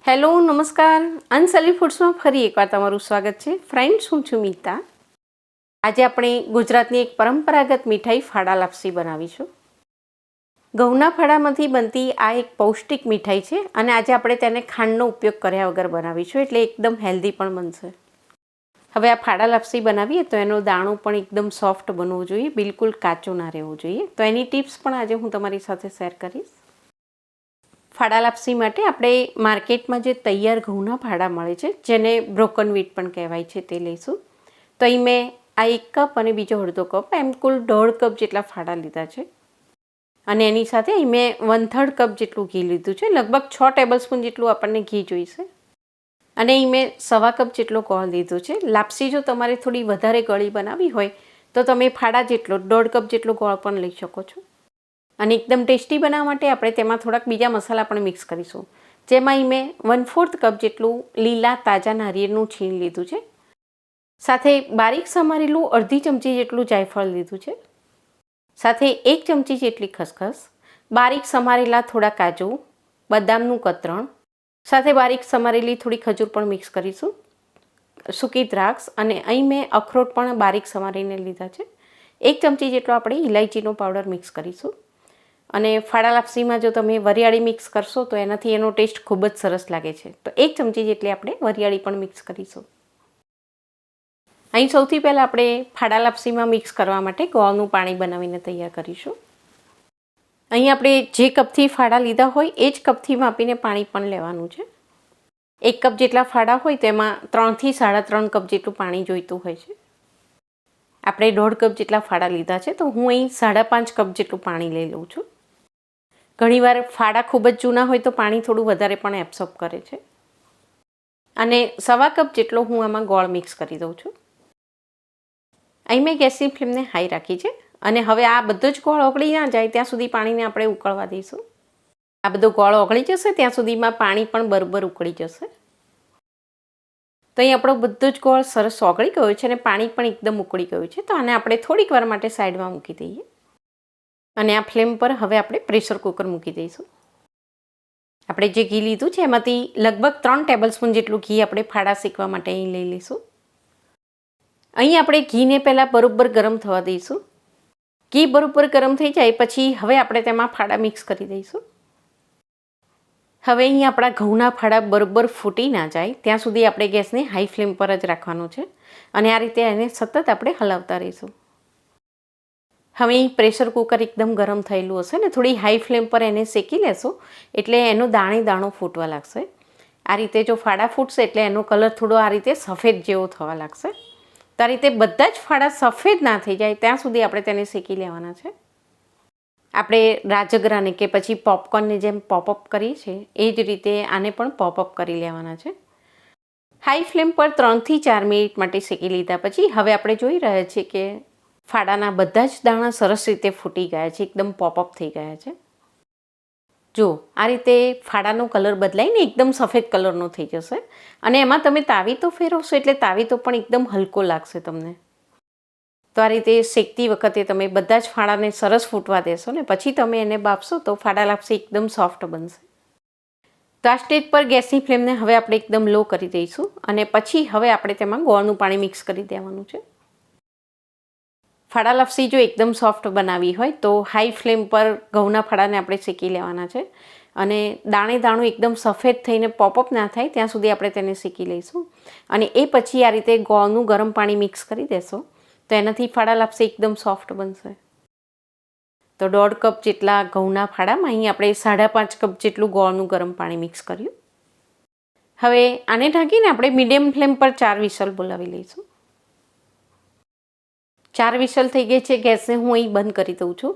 Hello નમસ્કાર અનસલી ફૂડ્સમાં ફરી એકવાર તમારું સ્વાગત છે ફ્રેન્ડ્સ, હું છું મીતા। આજે આપણે ગુજરાતની એક પરંપરાગત મીઠાઈ ફાડા લાપસી બનાવીશું। ઘઉંના ફાડામાંથી બનતી આ એક પૌષ્ટિક મીઠાઈ છે અને આજે આપણે તેને ખાંડનો ઉપયોગ કર્યા વગર બનાવીશું, એટલે એકદમ હેલ્ધી પણ બનશે। હવે આ ફાડા લાપસી બનાવીએ તો એનો દાણો પણ એકદમ સોફ્ટ બનવો જોઈએ, બિલકુલ કાચો ના રહેવો જોઈએ। તો એની ટિપ્સ પણ આજે હું તમારી સાથે શેર કરીશ। ફાડા લાપસી માટે આપણે માર્કેટમાં જે તૈયાર ઘઉંના ફાડા મળે છે, જેને બ્રોકન વ્હીટ પણ કહેવાય છે, તે લઈશું। તો અહીં મેં આ 1 કપ અને બીજો અડધો કપ, એમ કુલ 1.5 કપ જેટલા ફાડા લીધા છે। અને એની સાથે અહીં મેં 1/3 કપ જેટલું ઘી લીધું છે, લગભગ 6 ટેબલસ્પૂન જેટલું આપણને ઘી જોઈશે। અને અહીં મેં 1/4 કપ જેટલો ગોળ લીધો છે। લાપસી જો તમારે થોડી વધારે ગળી બનાવવી હોય તો તમે ફાડા જેટલો 1.5 કપ જેટલો ગોળ પણ લઈ શકો છો। અને એકદમ ટેસ્ટી બનાવવા માટે આપણે તેમાં થોડાક બીજા મસાલા પણ મિક્સ કરીશું, જેમાં અહીં મેં 1/4 કપ જેટલું લીલા તાજા નારિયેળનું છીણ લીધું છે, સાથે બારીક સમારેલું અડધી ચમચી જેટલું જાયફળ લીધું છે, સાથે 1 ચમચી જેટલી ખસખસ, બારીક સમારેલા થોડા કાજુ, બદામનું કતરણ, સાથે બારીક સમારેલી થોડી ખજૂર પણ મિક્સ કરીશું, સૂકી દ્રાક્ષ, અને અહીં મેં અખરોટ પણ બારીક સમારીને લીધા છે। 1 ચમચી જેટલો આપણે ઇલાયચીનો પાવડર મિક્સ કરીશું। અને ફાડા લાપસીમાં જો તમે વરિયાળી મિક્સ કરશો તો એનાથી એનો ટેસ્ટ ખૂબ જ સરસ લાગે છે, તો 1 ચમચી જેટલી આપણે વરિયાળી પણ મિક્સ કરીશું। અહીં સૌથી પહેલાં આપણે ફાડા લાપસીમાં મિક્સ કરવા માટે ગોળનું પાણી બનાવીને તૈયાર કરીશું। અહીં આપણે જે કપથી ફાડા લીધા હોય એ જ કપથી માપીને પાણી પણ લેવાનું છે। 1 કપ જેટલા ફાડા હોય તેમાં 3 થી 3.5 કપ જેટલું પાણી જોઈતું હોય છે। આપણે 1.5 કપ જેટલા ફાડા લીધા છે, તો હું અહીં 5.5 કપ જેટલું પાણી લઈ લઉં છું। ઘણીવાર ફાડા ખૂબ જ જૂના હોય તો પાણી થોડું વધારે પણ એબ્સોર્બ કરે છે। અને 1/4 કપ જેટલો હું આમાં ગોળ મિક્સ કરી દઉં છું। અહીં મેં ગેસની ફ્લેમને હાઈ રાખી છે અને હવે આ બધો જ ગોળ ઓગળી ના જાય ત્યાં સુધી પાણીને આપણે ઉકળવા દઈશું। આ બધો ગોળ ઓગળી જશે ત્યાં સુધીમાં પાણી પણ બરાબર ઉકળી જશે। તો અહીં આપણો બધો જ ગોળ સરસ ઓગળી ગયો છે અને પાણી પણ એકદમ ઉકળી ગયું છે, તો આને આપણે થોડીક વાર માટે સાઈડમાં મૂકી દઈએ। અને આ ફ્લેમ પર હવે આપણે પ્રેશર કુકર મૂકી દઈશું। આપણે જે ઘી લીધું છે એમાંથી લગભગ 3 ટેબલસ્પૂન જેટલું ઘી આપણે ફાડા શેકવા માટે અહીં લઈ લઈશું। અહીં આપણે ઘીને પહેલાં બરોબર ગરમ થવા દઈશું। ઘી બરોબર ગરમ થઈ જાય પછી હવે આપણે તેમાં ફાડા મિક્સ કરી દઈશું। હવે અહીં આપણા ઘઉંના ફાડા બરોબર ફૂટી ના જાય ત્યાં સુધી આપણે ગેસને હાઈ ફ્લેમ પર જ રાખવાનો છે અને આ રીતે એને સતત આપણે હલાવતા રહીશું। હવે અહીં પ્રેશર કુકર એકદમ ગરમ થયેલું હશે ને થોડી હાઈ ફ્લેમ પર એને શેકી લેશો એટલે એનો દાણો ફૂટવા લાગશે। આ રીતે જો ફાડા ફૂટશે એટલે એનો કલર થોડો આ રીતે સફેદ જેવો થવા લાગશે। તો આ રીતે બધા જ ફાડા સફેદ ના થઈ જાય ત્યાં સુધી આપણે તેને શેકી લેવાના છે। આપણે રાજગરાને કે પછી પોપકોર્નની જેમ પોપઅપ કરીએ છીએ એ જ રીતે આને પણ પોપઅપ કરી લેવાના છે। હાઈ ફ્લેમ પર 3 થી 4 મિનિટ માટે શેકી લીધા પછી હવે આપણે જોઈ રહ્યા છીએ કે ફાડાના બધા જ દાણા સરસ રીતે ફૂટી ગયા છે, એકદમ પોપઅપ થઈ ગયા છે। જો આ રીતે ફાડાનો કલર બદલાઈને એકદમ સફેદ કલરનો થઈ જશે અને એમાં તમે તાવીતો ફેરવશો એટલે તાવીતો પણ એકદમ હલકો લાગશે તમને। તો આ રીતે શેકતી વખતે તમે બધા જ ફાડાને સરસ ફૂટવા દેશો ને પછી તમે એને બાફશો તો ફાડા લાપસી એકદમ સોફ્ટ બનશે। તો આ સ્ટેજ પર ગેસની ફ્લેમને હવે આપણે એકદમ લો કરી દઈશું અને પછી હવે આપણે તેમાં ગોળનું પાણી મિક્સ કરી દેવાનું છે। ફાડા લાપસી જો એકદમ સોફ્ટ બનાવવી હોય તો હાઈ ફ્લેમ પર ઘઉંના ફાડાને આપણે શેકી લેવાના છે અને દાણું એકદમ સફેદ થઈને પોપઅપ ના થાય ત્યાં સુધી આપણે તેને શેકી લઈશું। અને એ પછી આ રીતે ગોળનું ગરમ પાણી મિક્સ કરી દેશો તો એનાથી ફાડા લાપસી એકદમ સોફ્ટ બનશે। તો 1.5 કપ જેટલા ઘઉંના ફાડામાં અહીં આપણે 5.5 કપ જેટલું ગોળનું ગરમ પાણી મિક્સ કર્યું। હવે આને ઢાંકીને આપણે મીડિયમ ફ્લેમ પર 4 વિસલ બોલાવી લઈશું। 4 વિસલ થઈ ગઈ છે, ગેસને હું અહીં બંધ કરી દઉં છું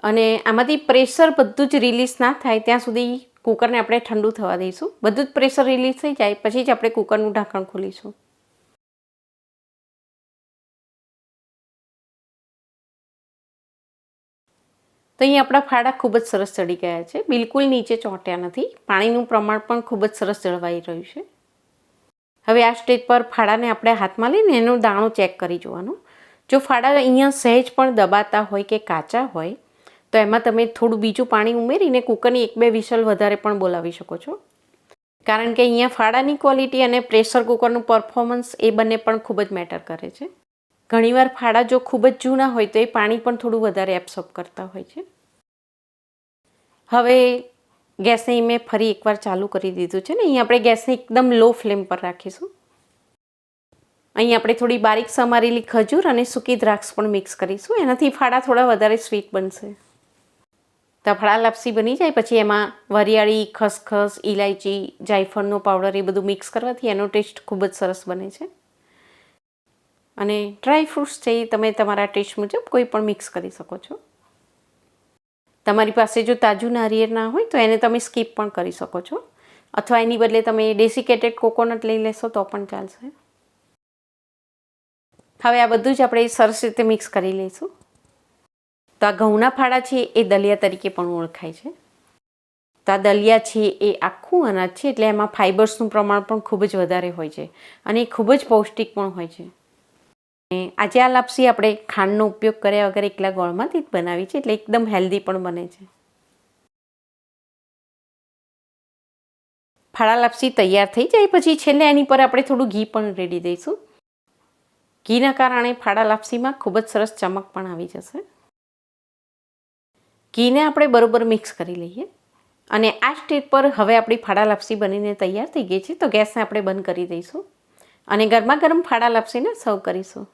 અને આમાંથી પ્રેશર બધું જ રિલીઝ ના થાય ત્યાં સુધી કુકરને આપણે ઠંડુ થવા દઈશું। બધું જ પ્રેશર રિલીઝ થઈ જાય પછી જ આપણે કુકરનું ઢાંકણ ખોલીશું। તો અહીં આપણા ફાડા ખૂબ જ સરસ ચડી ગયા છે, બિલકુલ નીચે ચોંટ્યા નથી, પાણીનું પ્રમાણ પણ ખૂબ જ સરસ જળવાઈ રહ્યું છે। હવે આ સ્ટેજ પર ફાડાને આપણે હાથમાં લઈને એનો દાણો ચેક કરી જોવાનો। જો ફાડા અહીંયા સહેજ પણ દબાતા હોય કે કાચા હોય તો એમાં તમે થોડું બીજું પાણી ઉમેરીને કુકરની 1-2 વિસલ વધારે પણ બોલાવી શકો છો। કારણ કે અહીંયા ફાડાની ક્વોલિટી અને પ્રેશર કુકરનું પરફોર્મન્સ એ બંને પણ ખૂબ જ મેટર કરે છે. ઘણીવાર ફાડા જો ખૂબ જ જૂના હોય તો એ પાણી પણ થોડું વધારે એબ્સોર્બ કરતા હોય છે. હવે ગેસને મેં ફરી એકવાર ચાલુ કરી દીધું છે ને અહીં આપણે ગેસને એકદમ લો ફ્લેમ પર રાખીશું. અહીં આપણે થોડી બારીક સમારેલી ખજૂર અને સૂકી દ્રાક્ષ પણ મિક્સ કરીશું. એનાથી ફાડા થોડા વધારે સ્વીટ બનશે. તો ફાડા લાપસી બની જાય પછી એમાં વરિયાળી, ખસખસ, ઇલાયચી, જાયફળનો પાવડર એ બધું મિક્સ કરવાથી એનો ટેસ્ટ ખૂબ જ સરસ બને છે. અને ડ્રાય ફ્રૂટ્સ છે એ તમે તમારા ટેસ્ટ મુજબ કોઈ પણ મિક્સ કરી શકો છો. તમારી પાસે જો તાજું નારિયેળ ના હોય તો એને તમે સ્કીપ પણ કરી શકો છો, અથવા એની બદલે તમે ડેસિકેટેડ કોકોનટ લઈ લેશો તો પણ ચાલશે. હવે આ બધું જ આપણે સરસ રીતે મિક્સ કરી લઈશું. તો આ ઘઉંના ફાડા છે એ દલિયા તરીકે પણ ઓળખાય છે. તો આ દલિયા છે એ આખું અનાજ છે એટલે એમાં ફાઇબર્સનું પ્રમાણ પણ ખૂબ જ વધારે હોય છે અને એ ખૂબ જ પૌષ્ટિક પણ હોય છે. આજે આ લાપસી આપણે ખાંડનો ઉપયોગ કર્યા વગર એકલા ગોળમાંથી જ બનાવી છે એટલે એકદમ હેલ્ધી પણ બને છે. ફાડા લાપસી તૈયાર થઈ જાય પછી છેલ્લે એની પર આપણે થોડું ઘી પણ રેડી દઈશું. ઘીના કારણે ફાડા લાપસીમાં ખૂબ જ સરસ ચમક પણ આવી જશે. ઘીને આપણે બરોબર મિક્સ કરી લઈએ અને આ સ્ટેજ પર હવે આપણી ફાડા લાપસી બનીને તૈયાર થઈ ગઈ છે. તો ગેસને આપણે બંધ કરી દઈશું અને ગરમા ગરમ ફાડા લાપસીને સર્વ કરીશું.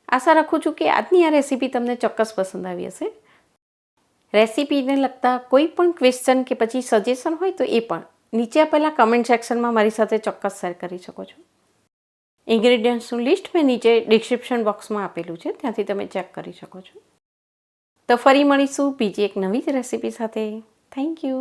આશા રાખું છું કે આજની આ રેસીપી તમને ચોક્કસ પસંદ આવી હશે. રેસીપીને લગતા કોઈ પણ ક્વેશ્ચન કે પછી સજેશન હોય તો એ પણ નીચે આપેલા કમેન્ટ સેક્શનમાં મારી સાથે ચોક્કસ શેર કરી શકો છો. ઇન્ગ્રેડિયન્ટ્સનું લિસ્ટ મેં નીચે ડિસ્ક્રિપ્શન બોક્સમાં આપેલું છે, ત્યાંથી તમે ચેક કરી શકો છો. તો ફરી મળીશું બીજી એક નવી જ રેસીપી સાથે. Thank you.